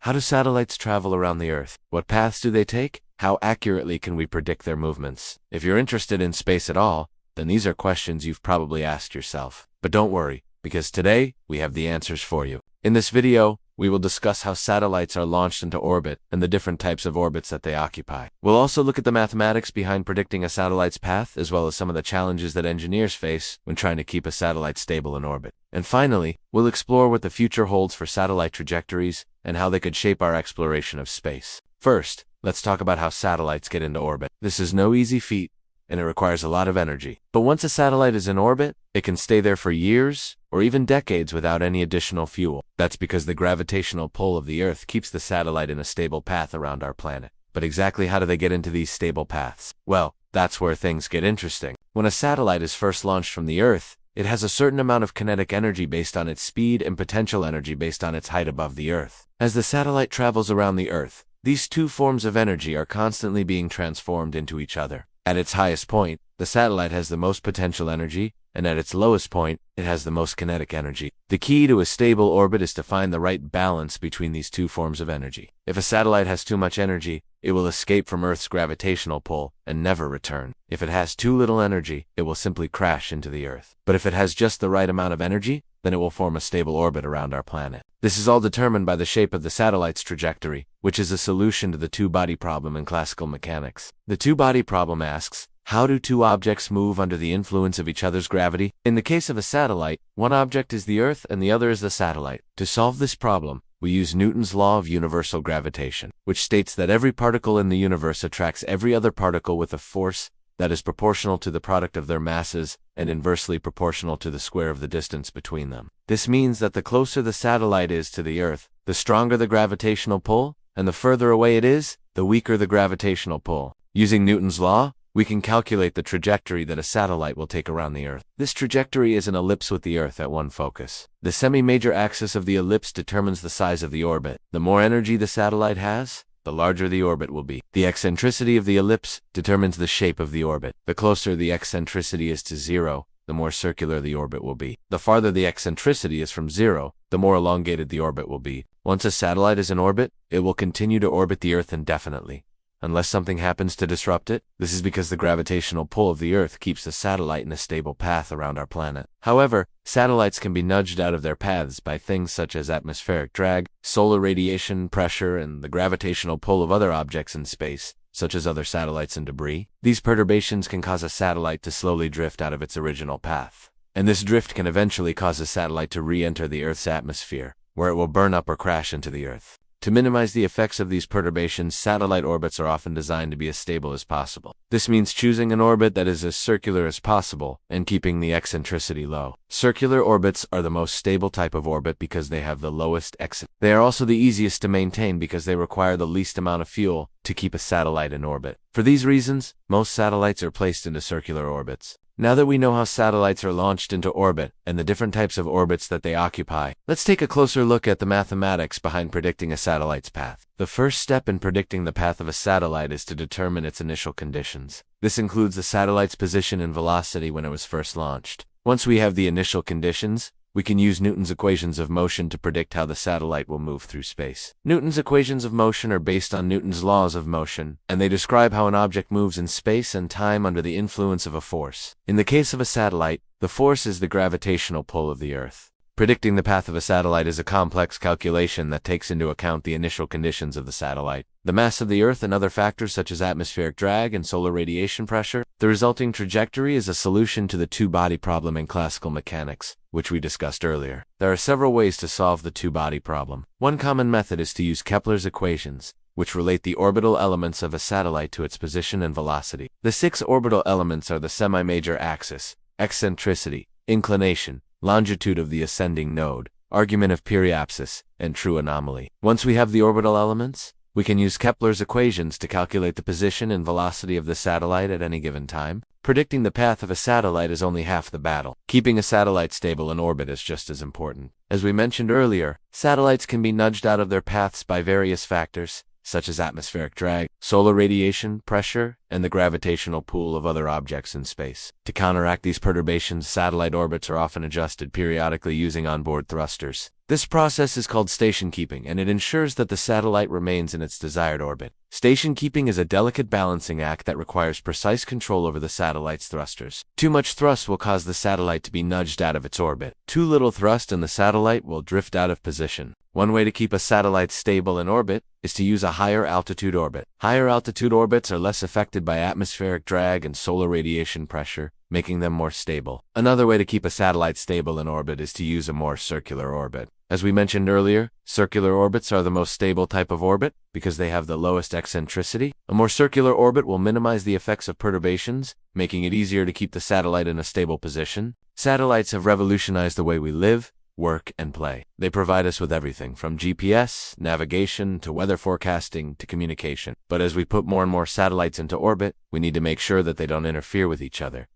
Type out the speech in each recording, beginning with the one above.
How do satellites travel around the Earth? What paths do they take? How accurately can we predict their movements? If you're interested in space at all, then these are questions you've probably asked yourself. But don't worry, because today we have the answers for you. In this video, we will discuss how satellites are launched into orbit and the different types of orbits that they occupy. We'll also look at the mathematics behind predicting a satellite's path, as well as some of the challenges that engineers face when trying to keep a satellite stable in orbit. And finally, we'll explore what the future holds for satellite trajectories and how they could shape our exploration of space. First, let's talk about how satellites get into orbit. This is no easy feat, and it requires a lot of energy. But once a satellite is in orbit, it can stay there for years or even decades without any additional fuel. That's because the gravitational pull of the Earth keeps the satellite in a stable path around our planet. But exactly how do they get into these stable paths? Well, that's where things get interesting. When a satellite is first launched from the Earth, it has a certain amount of kinetic energy based on its speed and potential energy based on its height above the Earth. As the satellite travels around the Earth, these two forms of energy are constantly being transformed into each other. At its highest point, the satellite has the most potential energy, and at its lowest point, it has the most kinetic energy. The key to a stable orbit is to find the right balance between these two forms of energy. If a satellite has too much energy, it will escape from Earth's gravitational pull and never return. If it has too little energy, it will simply crash into the Earth. But if it has just the right amount of energy, then it will form a stable orbit around our planet. This is all determined by the shape of the satellite's trajectory, which is a solution to the two-body problem in classical mechanics. The two-body problem asks, how do two objects move under the influence of each other's gravity? In the case of a satellite, one object is the Earth and the other is the satellite. To solve this problem, we use Newton's law of universal gravitation, which states that every particle in the universe attracts every other particle with a force that is proportional to the product of their masses and inversely proportional to the square of the distance between them. This means that the closer the satellite is to the Earth, the stronger the gravitational pull, and the further away it is, the weaker the gravitational pull. Using Newton's law, we can calculate the trajectory that a satellite will take around the Earth. This trajectory is an ellipse with the Earth at one focus. The semi-major axis of the ellipse determines the size of the orbit. The more energy the satellite has, the larger the orbit will be. The eccentricity of the ellipse determines the shape of the orbit. The closer the eccentricity is to zero, the more circular the orbit will be. The farther the eccentricity is from zero, the more elongated the orbit will be. Once a satellite is in orbit, it will continue to orbit the Earth indefinitely, unless something happens to disrupt it. This is because the gravitational pull of the Earth keeps the satellite in a stable path around our planet. However, satellites can be nudged out of their paths by things such as atmospheric drag, solar radiation, pressure, and the gravitational pull of other objects in space, such as other satellites and debris. These perturbations can cause a satellite to slowly drift out of its original path. And this drift can eventually cause a satellite to re-enter the Earth's atmosphere, where it will burn up or crash into the Earth. To minimize the effects of these perturbations, satellite orbits are often designed to be as stable as possible. This means choosing an orbit that is as circular as possible and keeping the eccentricity low. Circular orbits are the most stable type of orbit because they have the lowest eccentricity. They are also the easiest to maintain because they require the least amount of fuel to keep a satellite in orbit. For these reasons, most satellites are placed into circular orbits. Now that we know how satellites are launched into orbit and the different types of orbits that they occupy, let's take a closer look at the mathematics behind predicting a satellite's path. The first step in predicting the path of a satellite is to determine its initial conditions. This includes the satellite's position and velocity when it was first launched. Once we have the initial conditions, we can use Newton's equations of motion to predict how the satellite will move through space. Newton's equations of motion are based on Newton's laws of motion, and they describe how an object moves in space and time under the influence of a force. In the case of a satellite, the force is the gravitational pull of the Earth. Predicting the path of a satellite is a complex calculation that takes into account the initial conditions of the satellite, the mass of the Earth, and other factors such as atmospheric drag and solar radiation pressure. The resulting trajectory is a solution to the two-body problem in classical mechanics, which we discussed earlier. There are several ways to solve the two-body problem. One common method is to use Kepler's equations, which relate the orbital elements of a satellite to its position and velocity. The 6 orbital elements are the semi-major axis, eccentricity, inclination, longitude of the ascending node, argument of periapsis, and true anomaly. Once we have the orbital elements, we can use Kepler's equations to calculate the position and velocity of the satellite at any given time. Predicting the path of a satellite is only half the battle. Keeping a satellite stable in orbit is just as important. As we mentioned earlier, satellites can be nudged out of their paths by various factors, such as atmospheric drag, solar radiation, pressure, and the gravitational pull of other objects in space. To counteract these perturbations, satellite orbits are often adjusted periodically using onboard thrusters. This process is called station keeping, and it ensures that the satellite remains in its desired orbit. Station keeping is a delicate balancing act that requires precise control over the satellite's thrusters. Too much thrust will cause the satellite to be nudged out of its orbit. Too little thrust and the satellite will drift out of position. One way to keep a satellite stable in orbit is to use a higher altitude orbit. Higher altitude orbits are less affected by atmospheric drag and solar radiation pressure, making them more stable. Another way to keep a satellite stable in orbit is to use a more circular orbit. As we mentioned earlier, circular orbits are the most stable type of orbit because they have the lowest eccentricity. A more circular orbit will minimize the effects of perturbations, making it easier to keep the satellite in a stable position. Satellites have revolutionized the way we live, work, and play. They provide us with everything from GPS, navigation, to weather forecasting, to communication. But as we put more and more satellites into orbit, we need to make sure that they don't interfere with each other.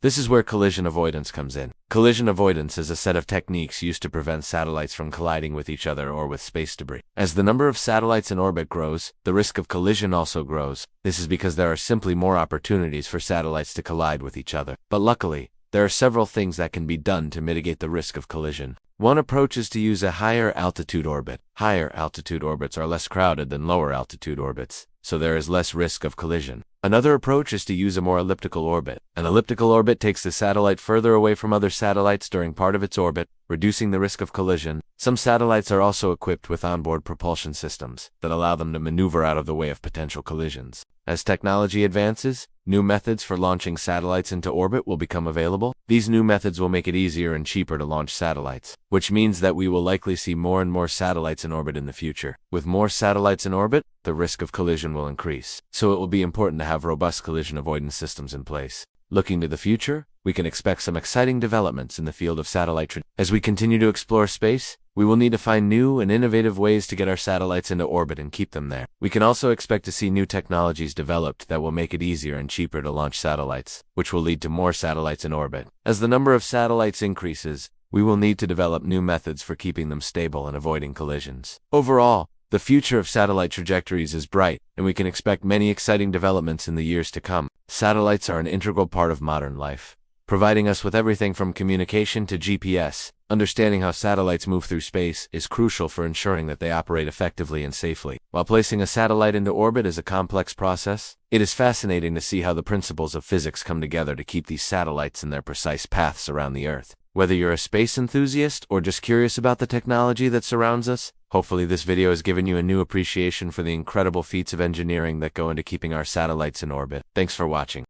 This is where collision avoidance comes in. Collision avoidance is a set of techniques used to prevent satellites from colliding with each other or with space debris. As the number of satellites in orbit grows, the risk of collision also grows. This is because there are simply more opportunities for satellites to collide with each other. But luckily, there are several things that can be done to mitigate the risk of collision. One approach is to use a higher altitude orbit. Higher altitude orbits are less crowded than lower altitude orbits, so there is less risk of collision. Another approach is to use a more elliptical orbit. An elliptical orbit takes the satellite further away from other satellites during part of its orbit, reducing the risk of collision. Some satellites are also equipped with onboard propulsion systems that allow them to maneuver out of the way of potential collisions. As technology advances, new methods for launching satellites into orbit will become available. These new methods will make it easier and cheaper to launch satellites, which means that we will likely see more and more satellites in orbit in the future. With more satellites in orbit, the risk of collision will increase, so it will be important to have robust collision avoidance systems in place. Looking to the future, we can expect some exciting developments in the field of satellite trajectories. As we continue to explore space, we will need to find new and innovative ways to get our satellites into orbit and keep them there. We can also expect to see new technologies developed that will make it easier and cheaper to launch satellites, which will lead to more satellites in orbit. As the number of satellites increases, we will need to develop new methods for keeping them stable and avoiding collisions. Overall, the future of satellite trajectories is bright, and we can expect many exciting developments in the years to come. Satellites are an integral part of modern life, providing us with everything from communication to GPS. Understanding how satellites move through space is crucial for ensuring that they operate effectively and safely. While placing a satellite into orbit is a complex process, it is fascinating to see how the principles of physics come together to keep these satellites in their precise paths around the Earth. Whether you're a space enthusiast or just curious about the technology that surrounds us, hopefully this video has given you a new appreciation for the incredible feats of engineering that go into keeping our satellites in orbit. Thanks for watching.